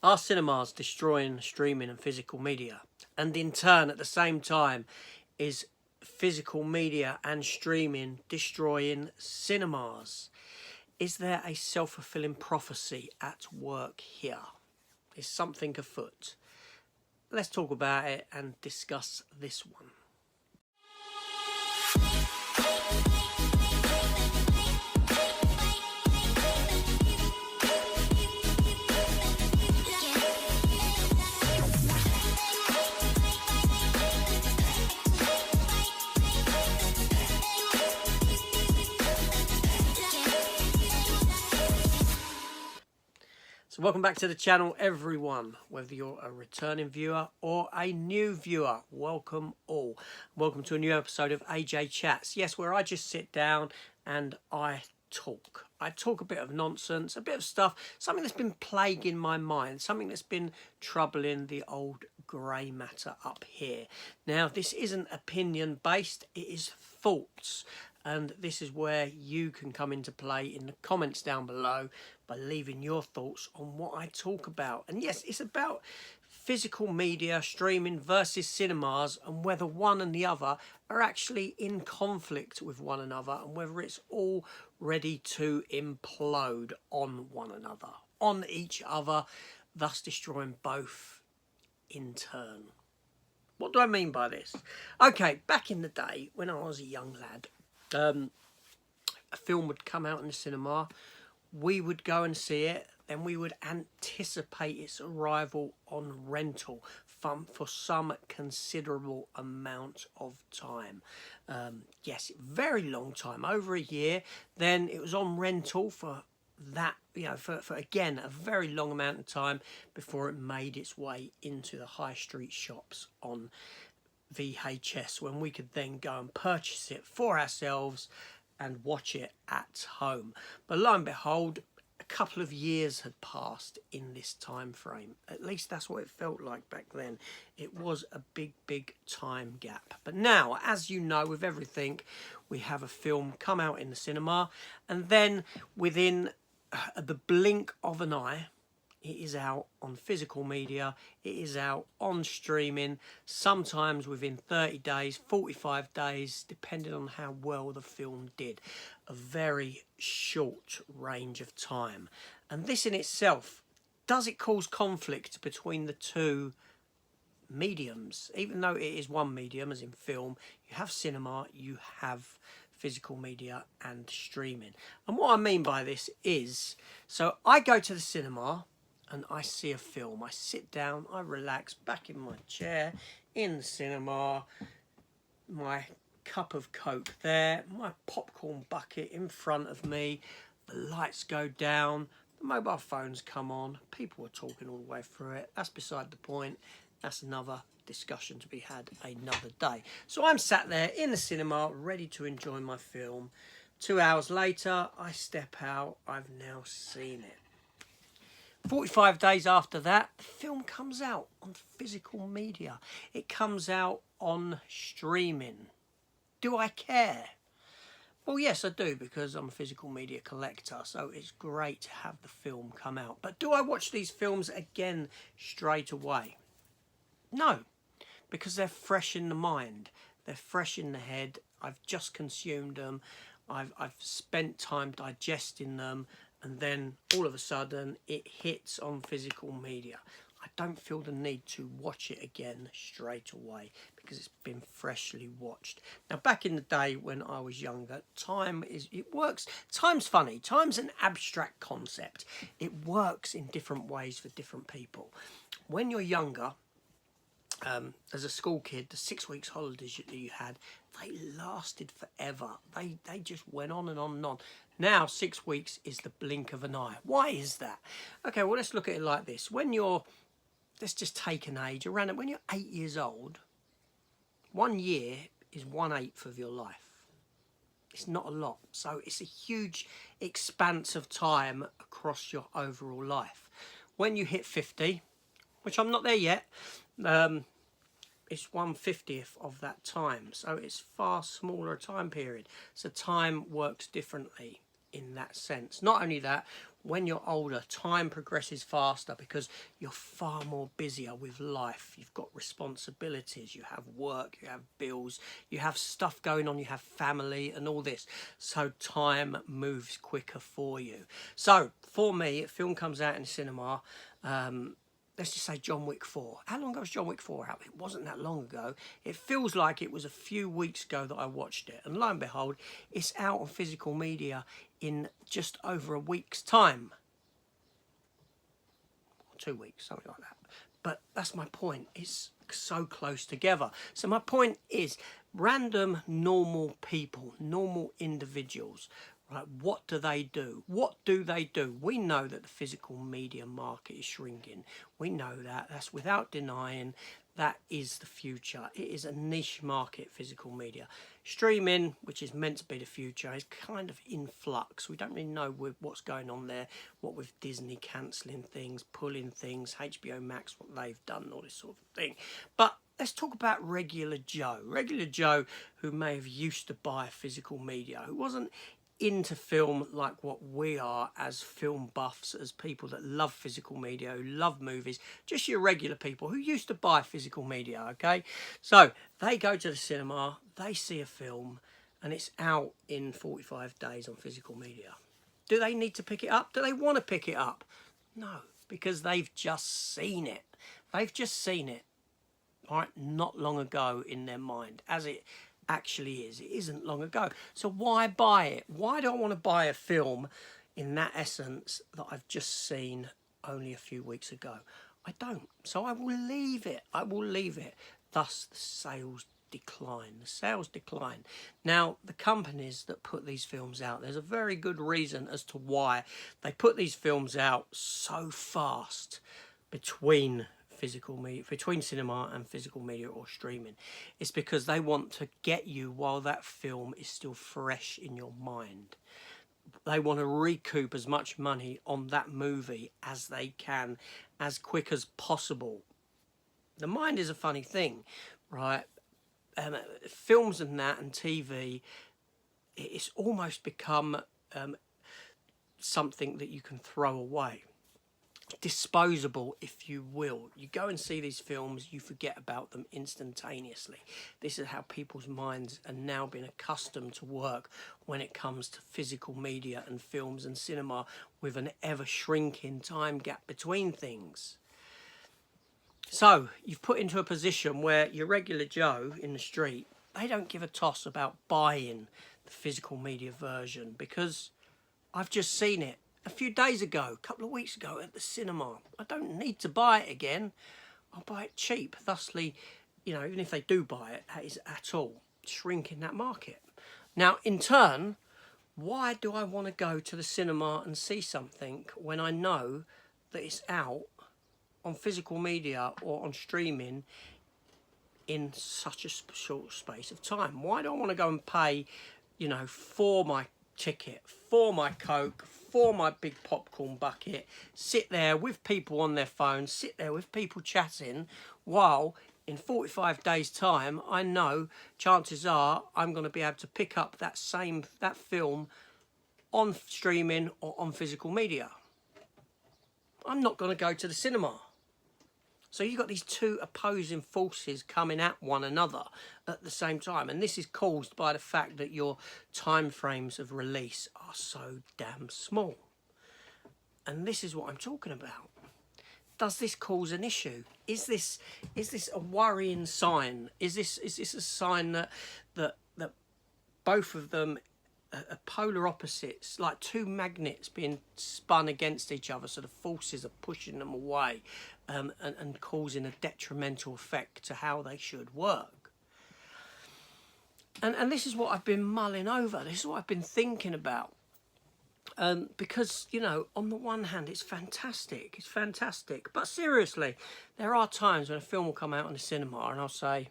Are cinemas destroying streaming and physical media? And in turn, at the same time, is physical media and streaming destroying cinemas? Is there a self-fulfilling prophecy at work here? Is something afoot? Let's talk about it and discuss this one. So welcome back to the channel, everyone. Whether you're a returning viewer or a new viewer, welcome all. Welcome to a new episode of AJ Chats. Yes, where I just sit down and I talk. I talk a bit of nonsense, a bit of stuff, something that's been plaguing my mind, something that's been troubling the old grey matter up here. Now, this isn't opinion based, it is thoughts. And this is where you can come into play in the comments down below by leaving your thoughts on what I talk about. And yes, it's about physical media, streaming versus cinemas, and whether one and the other are actually in conflict with one another, and whether it's all ready to implode on one another, on each other, thus destroying both in turn. What do I mean by this? Okay, back in the day when I was a young lad, a film would come out in the cinema, we would go and see it, then we would anticipate its arrival on rental for some considerable amount of time. Yes, very long time, over a year. Then it was on rental for that, for again a very long amount of time before it made its way into the high street shops on VHS, when we could then go and purchase it for ourselves and watch it at home. But lo and behold, a couple of years had passed in this time frame. At least that's what it felt like back then. It was a big time gap. But now, as you know, with everything, we have a film come out in the cinema, and then within the blink of an eye, it is out on physical media, it is out on streaming, sometimes within 30 days, 45 days, depending on how well the film did. A very short range of time. And this in itself, does it cause conflict between the two mediums? Even though it is one medium, as in film, you have cinema, you have physical media and streaming. And what I mean by this is, so I go to the cinema and I see a film, I sit down, I relax back in my chair in the cinema, my cup of Coke there, my popcorn bucket in front of me, the lights go down, the mobile phones come on, people are talking all the way through it. That's beside the point. That's another discussion to be had another day. So I'm sat there in the cinema ready to enjoy my film. 2 hours later, I step out, I've now seen it. 45 days after that, the film comes out on physical media. It comes out on streaming. Do I care? Well, yes, I do, because I'm a physical media collector, so it's great to have the film come out. But do I watch these films again straight away? No, because they're fresh in the mind. They're fresh in the head. I've just consumed them. I've spent time digesting them. And then all of a sudden it hits on physical media. I don't feel the need to watch it again straight away because it's been freshly watched. Now, back in the day when I was younger, it works. Time's funny. Time's an abstract concept. It works in different ways for different people. When you're younger, as a school kid, the 6 weeks holidays that you had, they lasted forever. They just went on and on and on. Now 6 weeks is the blink of an eye. Why is that? Okay, well, let's look at it like this. When you're, let's just take an age around it. When you're 8 years old, 1 year is 1/8 of your life. It's not a lot. So it's a huge expanse of time across your overall life. When you hit 50, which I'm not there yet, it's 1/50th of that time. So it's far smaller time period. So time works differently in that sense. Not only that, when you're older, time progresses faster because you're far more busier with life. You've got responsibilities, you have work, you have bills, you have stuff going on, you have family and all this. So time moves quicker for you. So for me, a film comes out in the cinema, let's just say John Wick 4. How long ago was John Wick 4 out? It wasn't that long ago. It feels like it was a few weeks ago that I watched it. And lo and behold, it's out on physical media in just over a week's time. Or 2 weeks, something like that. But that's my point. It's so close together. So my point is, random, normal people, normal individuals, right, what do they do? What do they do? We know that the physical media market is shrinking. We know that. That's without denying. That is the future. It is a niche market, physical media. Streaming, which is meant to be the future, is kind of in flux. We don't really know what's going on there, what with Disney cancelling things, pulling things, HBO Max, what they've done, all this sort of thing. But let's talk about regular Joe. Regular Joe who may have used to buy physical media, who wasn't into film like what we are as film buffs, as people that love physical media, who love movies, just your regular people who used to buy physical media, okay? So they go to the cinema, they see a film, and it's out in 45 days on physical media. Do they need to pick it up? Do they want to pick it up? No, because they've just seen it. They've just seen it, right, not long ago in their mind, as it actually is. It isn't long ago. So why buy it? Why do I want to buy a film in that essence that I've just seen only a few weeks ago? I don't. So I will leave it. I will leave it. Thus the sales decline. The sales decline. Now, the companies that put these films out, there's a very good reason as to why they put these films out so fast between physical media, between cinema and physical media or streaming. It's because they want to get you while that film is still fresh in your mind. They want to recoup as much money on that movie as they can, as quick as possible. The mind is a funny thing, right? Films and that and TV, it's almost become something that you can throw away. Disposable, if you will. You go and see these films, you forget about them instantaneously. This is how people's minds are now being accustomed to work when it comes to physical media and films and cinema, with an ever shrinking time gap between things. So you've put into a position where your regular Joe in the street, they don't give a toss about buying the physical media version because I've just seen it a few days ago, a couple of weeks ago at the cinema. I don't need to buy it again. I'll buy it cheap. Thusly, you know, even if they do buy it, that is at all shrinking that market. Now, in turn, why do I want to go to the cinema and see something when I know that it's out on physical media or on streaming in such a short space of time? Why do I want to go and pay, you know, for my ticket, for my Coke, for my big popcorn bucket, sit there with people on their phones, sit there with people chatting, while in 45 days time I know chances are I'm going to be able to pick up that film on streaming or on physical media. I'm not going to go to the cinema. So you've got these two opposing forces coming at one another at the same time. And this is caused by the fact that your time frames of release are so damn small. And this is what I'm talking about. Does this cause an issue? Is this a worrying sign? Is this a sign that both of them are polar opposites, like two magnets being spun against each other, so the forces are pushing them away and causing a detrimental effect to how they should work? And this is what I've been mulling over. This is what I've been thinking about. Because, you know, on the one hand, it's fantastic. But seriously, there are times when a film will come out in the cinema and I'll say,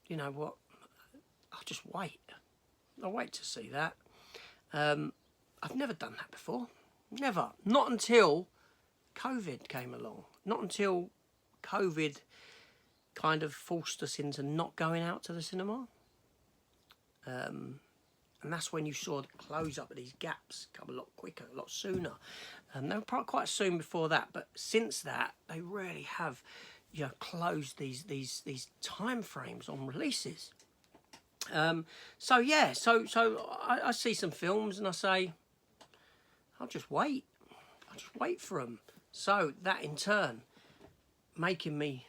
you know what, I'll just wait. I'll wait to see that. I've never done that before. Never. Not until COVID came along. Not until COVID kind of forced us into not going out to the cinema. And that's when you saw the close up of these gaps come a lot quicker, a lot sooner. And they were quite soon before that, but since that, they really have, you know, closed these time frames on releases. So yeah, so I see some films and I say, I'll just wait for them. So that in turn, making me,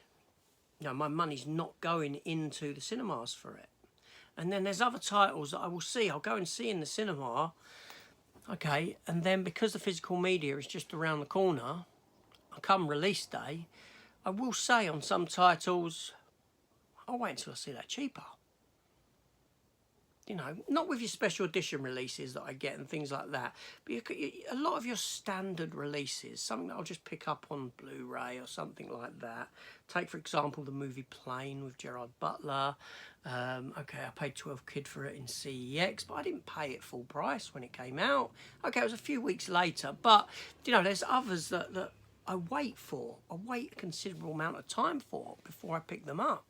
you know, my money's not going into the cinemas for it. And then there's other titles that I will see. I'll go and see in the cinema, okay, and then because the physical media is just around the corner, come release day, I will say on some titles, I'll wait until I see that cheaper. You know, not with your special edition releases that I get and things like that, but a lot of your standard releases, something that I'll just pick up on Blu-ray or something like that. Take, for example, the movie Plane with Gerard Butler. Okay, I paid 12 quid for it in CEX, but I didn't pay it full price when it came out. Okay, it was a few weeks later, but, you know, there's others that I wait for. I wait a considerable amount of time for before I pick them up.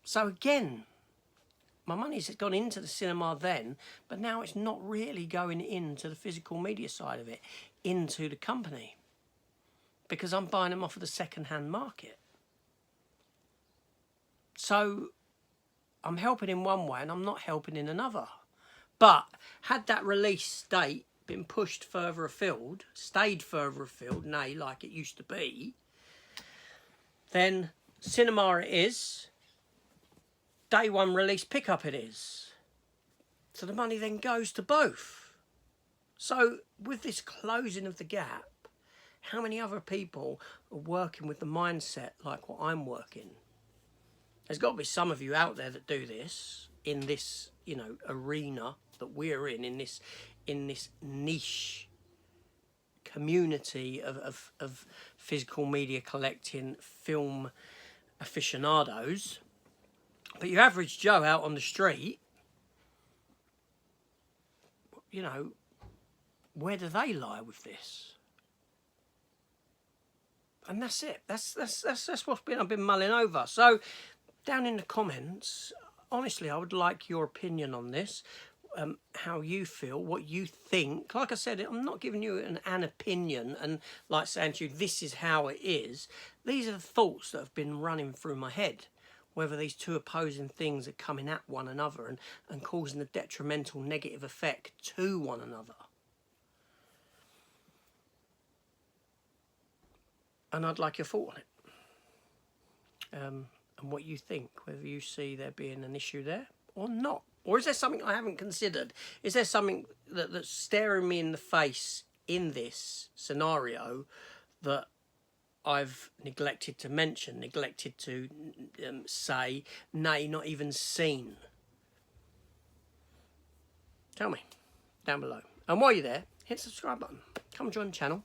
So again, my money's gone into the cinema then, but now it's not really going into the physical media side of it, into the company, because I'm buying them off of the second-hand market. So I'm helping in one way and I'm not helping in another. But had that release date been pushed further afield, stayed further afield, nay, like it used to be, then cinema it is, day one release pickup it is. So the money then goes to both. So with this closing of the gap, how many other people are working with the mindset like what I'm working? There's got to be some of you out there that do this in this, you know, arena that we're in this niche community of physical media collecting film aficionados. But your average Joe out on the street, you know, where do they lie with this? And that's it. That's what's I've been mulling over. So down in the comments, honestly, I would like your opinion on this. How you feel, what you think. Like I said, I'm not giving you an opinion and like saying to you, this is how it is. These are the thoughts that have been running through my head. Whether these two opposing things are coming at one another and causing a detrimental negative effect to one another. And I'd like your thought on it. And what you think, whether you see there being an issue there or not. Or is there something I haven't considered? Is there something that's staring me in the face in this scenario that I've neglected to mention, neglected to say, nay, not even seen? Tell me down below. And while you're there, hit the subscribe button. Come join the channel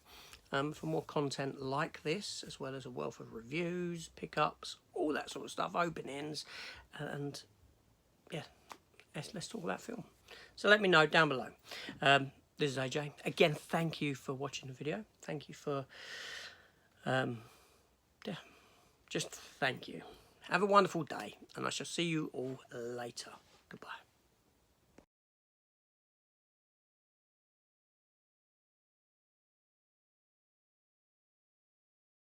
for more content like this, as well as a wealth of reviews, pickups, all that sort of stuff, openings, and yeah, let's talk about film. So let me know down below. This is AJ. Again, thank you for watching the video. Thank you for, yeah, just thank you. Have a wonderful day, and I shall see you all later. Goodbye.